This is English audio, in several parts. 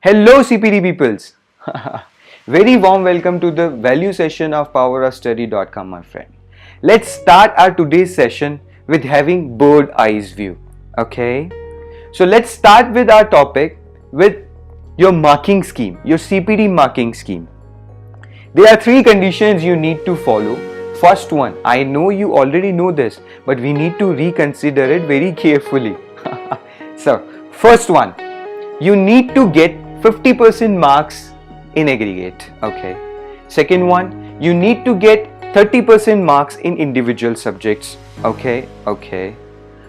Hello CPD peoples. Very warm welcome to the value session of powerofstudy.com, my friend. Let's start our today's session with having bird eyes view. Okay. So let's start with our topic with your marking scheme, your CPD marking scheme. There are three conditions you need to follow. First one, I know you already know this, but we need to reconsider it very carefully. So, first one, you need to get 50% marks in aggregate. Okay. Second one, you need to get 30% marks in individual subjects. Okay.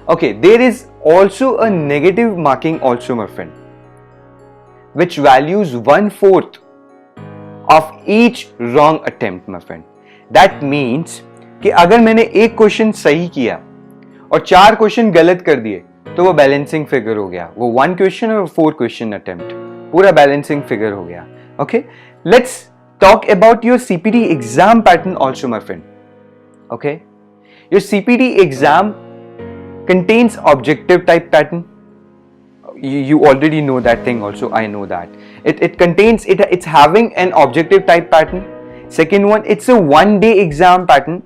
There is also a negative marking also, my friend, which values 1/4 of each wrong attempt, my friend. That means कि अगर मैंने एक question सही किया और 4 question गलत कर दिए तो वो बैलेंसिंग फिगर हो गया, वो 1 क्वेश्चन और 4 क्वेश्चन अटेम्प्ट पूरा बैलेंसिंग फिगर हो गया. Okay, let's talk about your CPD exam pattern also, my friend. Okay, your CPD exam contains objective type pattern. You already know that thing also. I know that it contains it's having an objective type pattern. Second one, it's a 1-day exam pattern.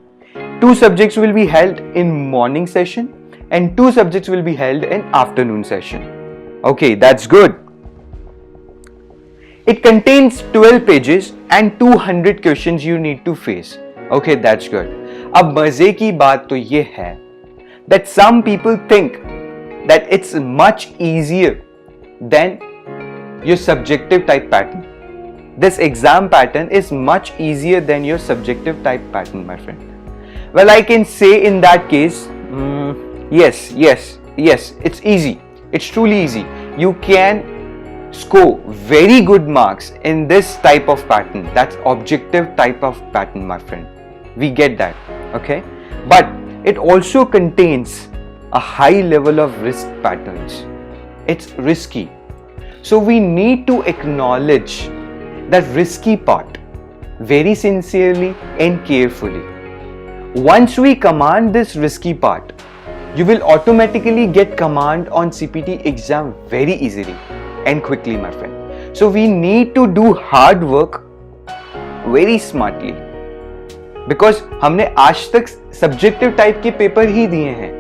2 subjects will be held in morning session and 2 subjects will be held in afternoon session. Okay, that's good. It contains 12 pages and 200 questions you need to face. Okay, that's good. अब मजे की बात तो ये है that some people think that it's much easier than your subjective type pattern. This exam pattern is much easier than your subjective type pattern, my friend. Well, I can say in that case, yes, it's easy. It's truly easy. You can score very good marks in this type of pattern. That's objective type of pattern, my friend. We get that, okay? But it also contains a high level of risk patterns. It's risky. So we need to acknowledge that risky part very sincerely and carefully. Once we command this risky part, you will automatically get command on CPT exam very easily and quickly, my friend. So we need to do hard work very smartly. Because हमने आज तक subjective type के paper ही दिए हैं,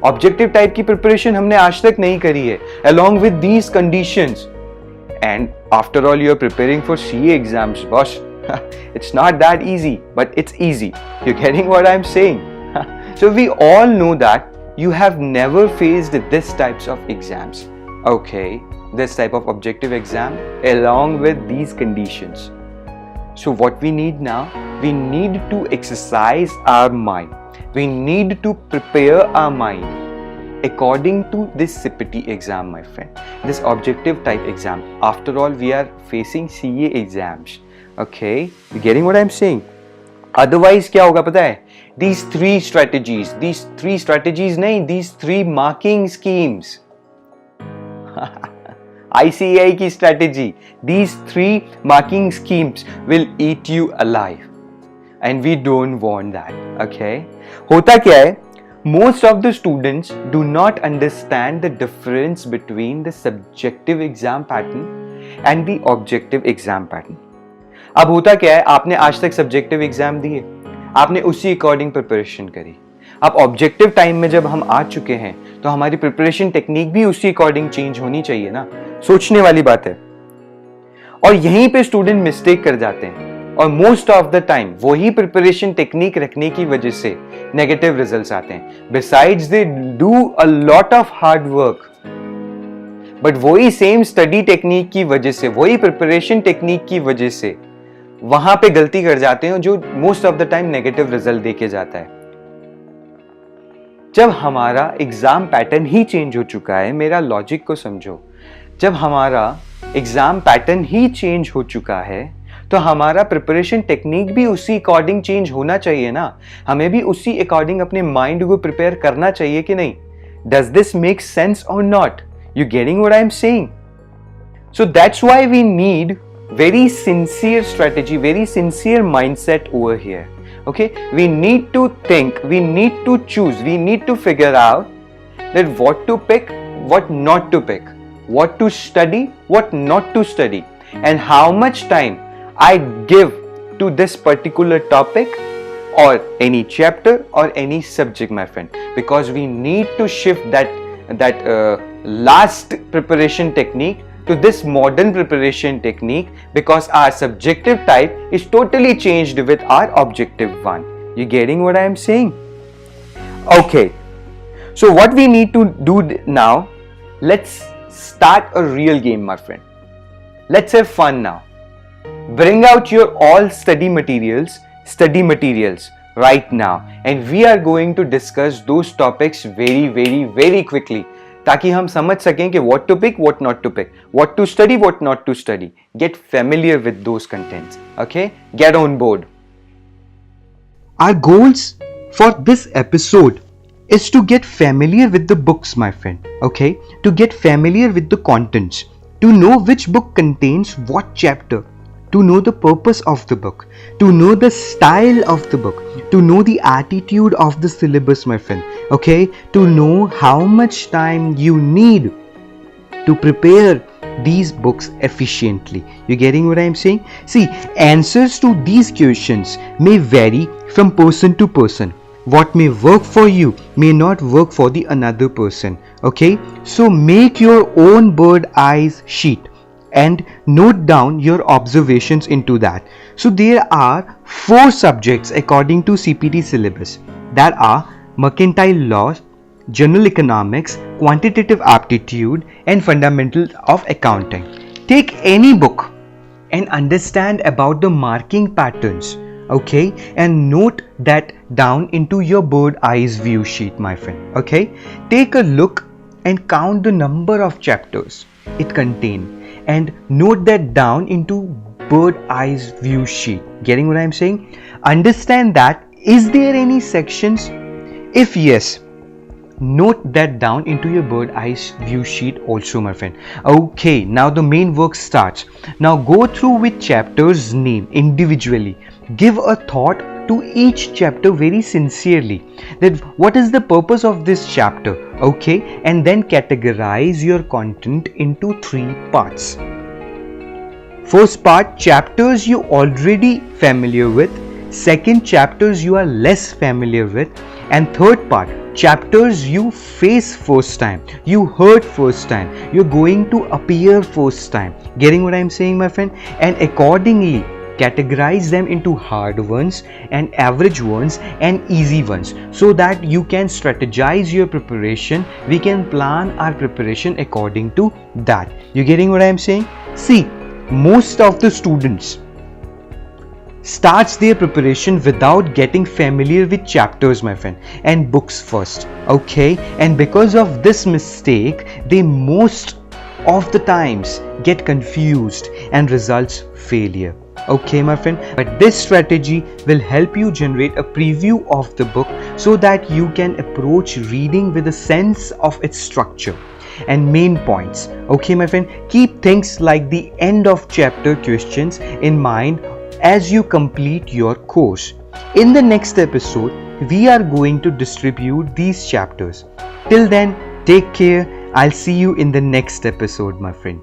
objective type की preparation हमने आज तक नहीं करी है along with these conditions. And after all, you are preparing for CA exams, boss. It's not that easy, but it's easy. You're getting what I'm saying? So we all know that you have never faced this types of exams. Okay, this type of objective exam along with these conditions. So what we need now, we need to exercise our mind. We need to prepare our mind according to this CPT exam, my friend. This objective type exam. After all, we are facing CA exams. Okay, you getting what I'm saying? Otherwise, क्या होगा पता है? These three strategies नहीं, these 3 marking schemes. ICAI की strategy, these 3 marking schemes will eat you alive, and we don't want that. Okay, होता क्या है? Most of the students do not understand the difference between the subjective exam pattern and the objective exam pattern. अब होता क्या है? आपने आज तक subjective exam दिए, आपने उसी according preparation करी. अब ऑब्जेक्टिव टाइम में जब हम आ चुके हैं तो हमारी प्रिपरेशन टेक्निक भी उसी अकॉर्डिंग चेंज होनी चाहिए ना. सोचने वाली बात है. और यहीं पे स्टूडेंट मिस्टेक कर जाते हैं और मोस्ट ऑफ द टाइम वही प्रिपरेशन टेक्निक रखने की वजह से नेगेटिव रिजल्ट्स आते हैं. Besides they do a lot of hard work, but वही सेम स्टडी टेक्निक की वजह से, वही प्रिपरेशन टेक्निक की वजह से वहां पे गलती कर जाते हैं जो most of the time negative result देके जाता है. जब हमारा एग्जाम पैटर्न ही चेंज हो चुका है, मेरा लॉजिक को समझो, जब हमारा एग्जाम पैटर्न ही चेंज हो चुका है तो हमारा प्रिपरेशन टेक्निक भी उसी अकॉर्डिंग चेंज होना चाहिए ना. हमें भी उसी अकॉर्डिंग अपने माइंड को प्रिपेयर करना चाहिए कि नहीं. Does this make sense or not? You getting what I am saying? So that's why we need very sincere strategy, very sincere mindset over here. Okay, we need to think, we need to choose, we need to figure out that what to pick, what not to pick. what to study, what not to study, and how much time I give to this particular topic or any chapter or any subject, my friend, because we need to shift that last preparation technique to this modern preparation technique, because our subjective type is totally changed with our objective one. You getting what I am saying? Okay, so what we need to do now, let's start a real game, my friend. Let's have fun now. Bring out your all study materials right now, and we are going to discuss those topics very quickly, ताकि हम समझ सकें कि what to pick, what not to pick, what to study, what not to study. Get familiar with those contents. Okay, get on board. Our goals for this episode is to get familiar with the books, my friend. Okay, to get familiar with the contents, to know which book contains what chapter, to know the purpose of the book, to know the style of the book, to know the attitude of the syllabus, my friend. Okay, to know how much time you need to prepare these books efficiently. You getting what I am saying? See, answers to these questions may vary from person to person. What may work for you may not work for the another person. Okay, so make your own bird eyes sheet and note down your observations into that. So there are 4 subjects according to CPT syllabus, that are mercantile law, general economics, quantitative aptitude, and fundamentals of accounting. Take any book and understand about the marking patterns, okay, and note that down into your bird eyes view sheet, my friend. Okay, take a look and count the number of chapters it contains and note that down into bird eyes view sheet. Getting what I am saying? Understand that, is there any sections? If yes, note that down into your bird eyes view sheet also, my friend. Okay, now the main work starts. Now go through with chapter's name individually. Give a thought to each chapter very sincerely, that what is the purpose of this chapter, okay, and then categorize your content into 3 parts. First part, chapters you already familiar with. Second, chapters you are less familiar with. And third part, chapters you face first time, you heard first time, you're going to appear first time. Getting what I'm saying, my friend? And accordingly categorize them into hard ones and average ones and easy ones, so that you can strategize your preparation. We can plan our preparation according to that. You getting what I am saying? See, most of the students starts their preparation without getting familiar with chapters, my friend, and books first. Okay, and because of this mistake, they most of the times get confused and results failure. Okay, my friend, but this strategy will help you generate a preview of the book so that you can approach reading with a sense of its structure and main points. Okay, my friend, keep things like the end of chapter questions in mind as you complete your course. In the next episode, we are going to distribute these chapters. Till then, take care. I'll see you in the next episode, my friend.